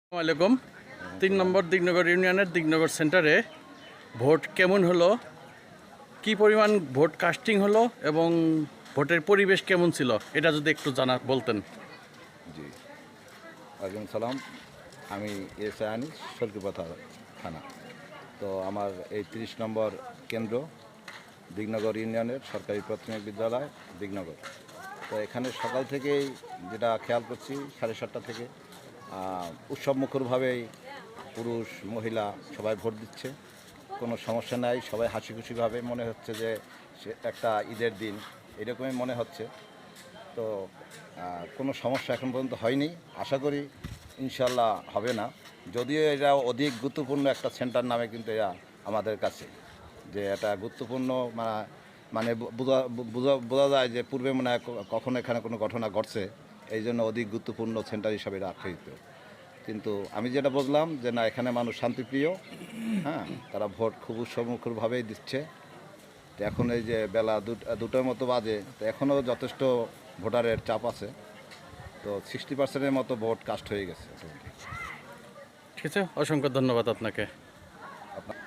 আসসালামাইকুম। 3 নম্বর দিগনগর ইউনিয়নের দিগনগর সেন্টারে ভোট কেমন হলো, কি পরিমাণ ভোট কাস্টিং হলো এবং ভোটের পরিবেশ কেমন ছিল, এটা যদি একটু বলতেন। জি, ওয়ালাইকুম সালাম। আমি এসআই আনিস, সরকিপাথা থানা। তো আমার এই 30 নম্বর কেন্দ্র দিগনগর ইউনিয়নের সরকারি প্রাথমিক বিদ্যালয় দিগনগর। তো এখানে সকাল থেকেই যেটা খেয়াল করছি 7:30 থেকে উৎসবমুখরভাবেই পুরুষ মহিলা সবাই ভোট দিচ্ছে। কোনো সমস্যা নাই, সবাই হাসি খুশিভাবে মনে হচ্ছে যে সে একটা ঈদের দিন, এরকমই মনে হচ্ছে। তো কোনো সমস্যা এখন পর্যন্ত হয়নি, আশা করি ইনশাল্লাহ হবে না। যদিও এটা অধিক গুরুত্বপূর্ণ একটা সেন্টার নামে কিন্তু এরা আমাদের কাছে, যে এটা গুরুত্বপূর্ণ মানে বোঝা যায় যে পূর্বে মনে হয় কখনো এখানে কোনো ঘটনা ঘটছে, এই জন্য অধিক গুরুত্বপূর্ণ সেন্টার হিসাবে এটা আখ্যায়িত। কিন্তু আমি যেটা বুঝলাম যে না, এখানে মানুষ শান্তিপ্রিয়, হ্যাঁ, তারা ভোট খুব উৎসবমুখরভাবেই দিচ্ছে। তো এখন এই যে বেলা দুটোর মতো বাজে, তো এখনও যথেষ্ট ভোটারের চাপ আছে। তো 60%-এর মতো ভোট কাস্ট হয়ে গেছে। ঠিক আছে, অসংখ্য ধন্যবাদ আপনাকে। আপনার